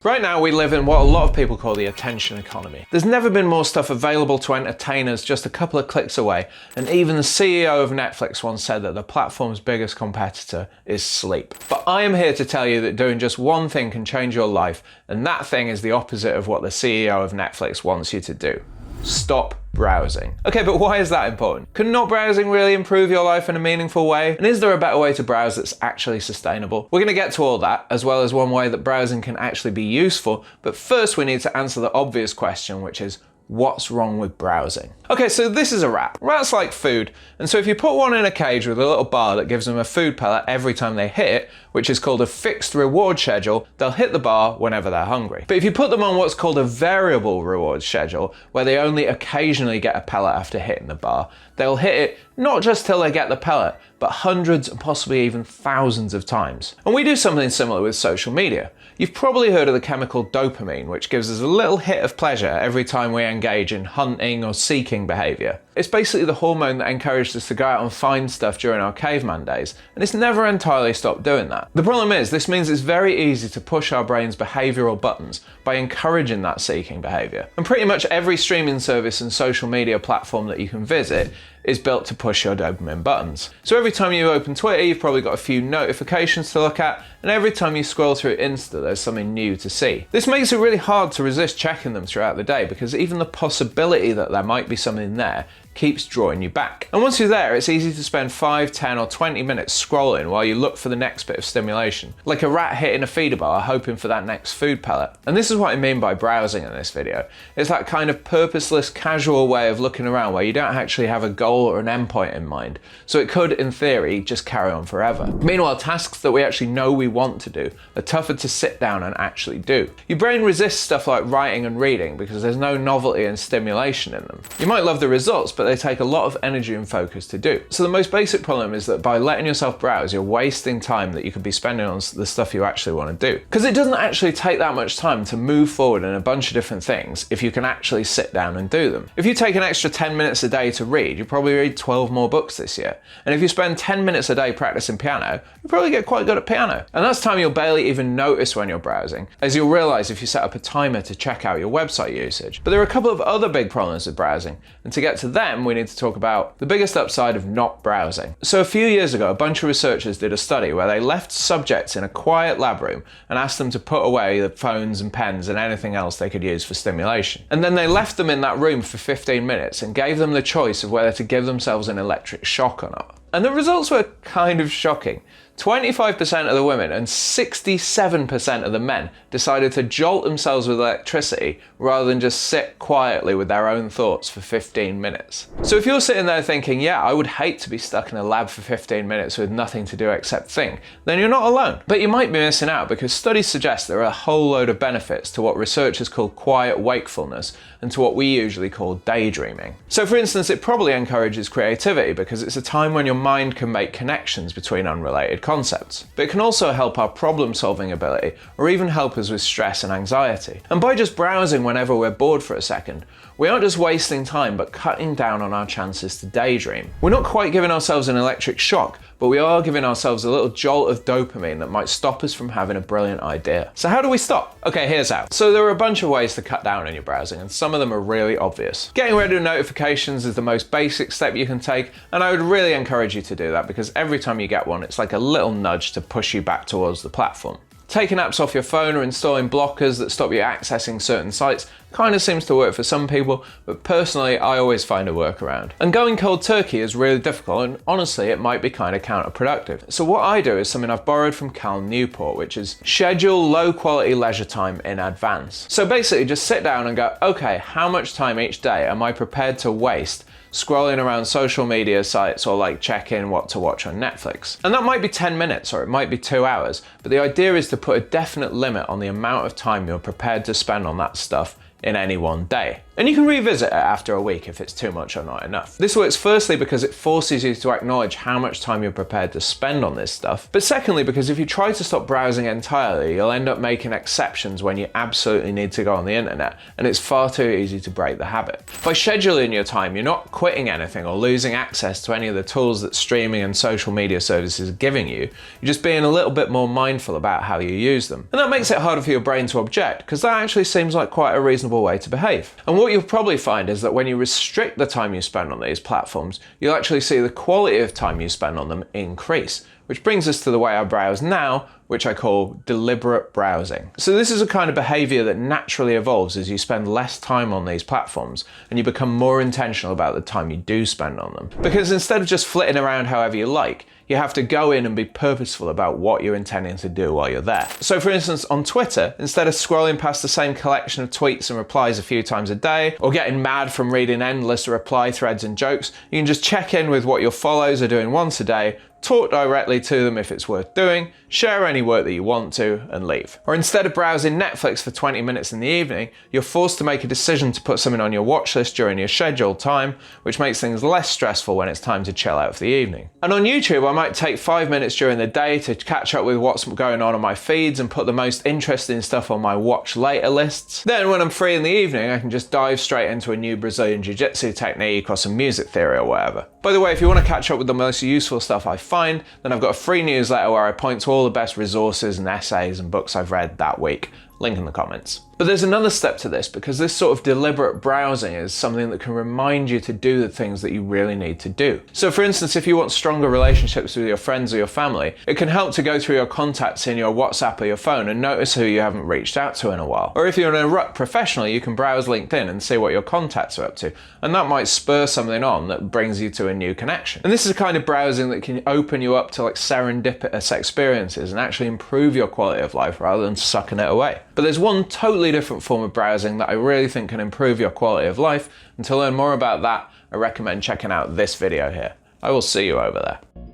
Right now we live in what a lot of people call the attention economy. There's never been more stuff available to entertain us just a couple of clicks away, and even the CEO of Netflix once said that the platform's biggest competitor is sleep. But I am here to tell you that doing just one thing can change your life, and that thing is the opposite of what the CEO of Netflix wants you to do. Stop browsing. Okay, but why is that important? Can not browsing really improve your life in a meaningful way? And is there a better way to browse that's actually sustainable? We're going to get to all that, as well as one way that browsing can actually be useful, but first we need to answer the obvious question, which is, what's wrong with browsing? Okay, so this is a rat. Rats like food, and so if you put one in a cage with a little bar that gives them a food pellet every time they hit it, which is called a fixed reward schedule, they'll hit the bar whenever they're hungry. But if you put them on what's called a variable reward schedule, where they only occasionally get a pellet after hitting the bar, they'll hit it not just till they get the pellet, but hundreds and possibly even thousands of times. And we do something similar with social media. You've probably heard of the chemical dopamine, which gives us a little hit of pleasure every time we engage in hunting or seeking behavior. It's basically the hormone that encouraged us to go out and find stuff during our caveman days, and it's never entirely stopped doing that. The problem is, this means it's very easy to push our brain's behavioral buttons by encouraging that seeking behavior. And pretty much every streaming service and social media platform that you can visit is built to push your dopamine buttons. So every time you open Twitter, you've probably got a few notifications to look at, and every time you scroll through Insta, there's something new to see. This makes it really hard to resist checking them throughout the day, because even the possibility that there might be something there keeps drawing you back. And once you're there, it's easy to spend 5, 10 or 20 minutes scrolling while you look for the next bit of stimulation, like a rat hitting a feeder bar hoping for that next food pellet. And this is what I mean by browsing in this video. It's that kind of purposeless, casual way of looking around where you don't actually have a goal or an endpoint in mind, so it could, in theory, just carry on forever. Meanwhile, tasks that we actually know we want to do are tougher to sit down and actually do. Your brain resists stuff like writing and reading because there's no novelty and stimulation in them. You might love the results, but they take a lot of energy and focus to do. So the most basic problem is that by letting yourself browse, you're wasting time that you could be spending on the stuff you actually want to do. Because it doesn't actually take that much time to move forward in a bunch of different things if you can actually sit down and do them. If you take an extra 10 minutes a day to read, you probably read 12 more books this year. And if you spend 10 minutes a day practicing piano, you probably get quite good at piano. And that's time you'll barely even notice when you're browsing, as you'll realize if you set up a timer to check out your website usage. But there are a couple of other big problems with browsing, and to get to them, we need to talk about the biggest upside of not browsing. So a few years ago, a bunch of researchers did a study where they left subjects in a quiet lab room and asked them to put away the phones and pens and anything else they could use for stimulation. And then they left them in that room for 15 minutes and gave them the choice of whether to give themselves an electric shock or not. And the results were kind of shocking. 25% of the women and 67% of the men decided to jolt themselves with electricity rather than just sit quietly with their own thoughts for 15 minutes. So if you're sitting there thinking, yeah, I would hate to be stuck in a lab for 15 minutes with nothing to do except think, then you're not alone. But you might be missing out, because studies suggest there are a whole load of benefits to what researchers call quiet wakefulness and to what we usually call daydreaming. So for instance, it probably encourages creativity because it's a time when your mind can make connections between unrelated concepts. But it can also help our problem-solving ability, or even help us with stress and anxiety. And by just browsing whenever we're bored for a second, we aren't just wasting time, but cutting down on our chances to daydream. We're not quite giving ourselves an electric shock, but we are giving ourselves a little jolt of dopamine that might stop us from having a brilliant idea. So how do we stop? Okay, here's how. So there are a bunch of ways to cut down on your browsing, and some of them are really obvious. Getting rid of notifications is the most basic step you can take, and I would really encourage you to do that, because every time you get one, it's like a little nudge to push you back towards the platform. Taking apps off your phone or installing blockers that stop you accessing certain sites kind of seems to work for some people, but personally I always find a workaround. And going cold turkey is really difficult, and honestly it might be kind of counterproductive. So what I do is something I've borrowed from Cal Newport, which is schedule low quality leisure time in advance. So basically just sit down and go, okay, how much time each day am I prepared to waste scrolling around social media sites or like checking what to watch on Netflix? And that might be 10 minutes or it might be 2 hours, but the idea is to put a definite limit on the amount of time you're prepared to spend on that stuff in any one day. And you can revisit it after a week if it's too much or not enough. This works firstly because it forces you to acknowledge how much time you're prepared to spend on this stuff, but secondly because if you try to stop browsing entirely, you'll end up making exceptions when you absolutely need to go on the internet, and it's far too easy to break the habit. By scheduling your time, you're not quitting anything or losing access to any of the tools that streaming and social media services are giving you. You're just being a little bit more mindful about how you use them. And that makes it harder for your brain to object, because that actually seems like quite a reasonable way to behave. And what you'll probably find is that when you restrict the time you spend on these platforms, you'll actually see the quality of time you spend on them increase. Which brings us to the way I browse now, which I call deliberate browsing. So this is a kind of behavior that naturally evolves as you spend less time on these platforms and you become more intentional about the time you do spend on them. Because instead of just flitting around however you like, you have to go in and be purposeful about what you're intending to do while you're there. So for instance, on Twitter, instead of scrolling past the same collection of tweets and replies a few times a day, or getting mad from reading endless reply threads and jokes, you can just check in with what your follows are doing once a day, talk directly to them if it's worth doing, share any work that you want to, and leave. Or instead of browsing Netflix for 20 minutes in the evening, you're forced to make a decision to put something on your watch list during your scheduled time, which makes things less stressful when it's time to chill out for the evening. And on YouTube, I might take 5 minutes during the day to catch up with what's going on my feeds and put the most interesting stuff on my watch later lists. Then when I'm free in the evening, I can just dive straight into a new Brazilian Jiu-Jitsu technique or some music theory or whatever. By the way, if you want to catch up with the most useful stuff I find, then I've got a free newsletter where I point to all the best resources and essays and books I've read that week. Link in the comments. But there's another step to this, because this sort of deliberate browsing is something that can remind you to do the things that you really need to do. So for instance, if you want stronger relationships with your friends or your family, it can help to go through your contacts in your WhatsApp or your phone and notice who you haven't reached out to in a while. Or if you're in a rut professionally, you can browse LinkedIn and see what your contacts are up to, and that might spur something on that brings you to a new connection. And this is a kind of browsing that can open you up to like serendipitous experiences and actually improve your quality of life rather than sucking it away. But there's one totally different form of browsing that I really think can improve your quality of life, and to learn more about that, I recommend checking out this video here. I will see you over there.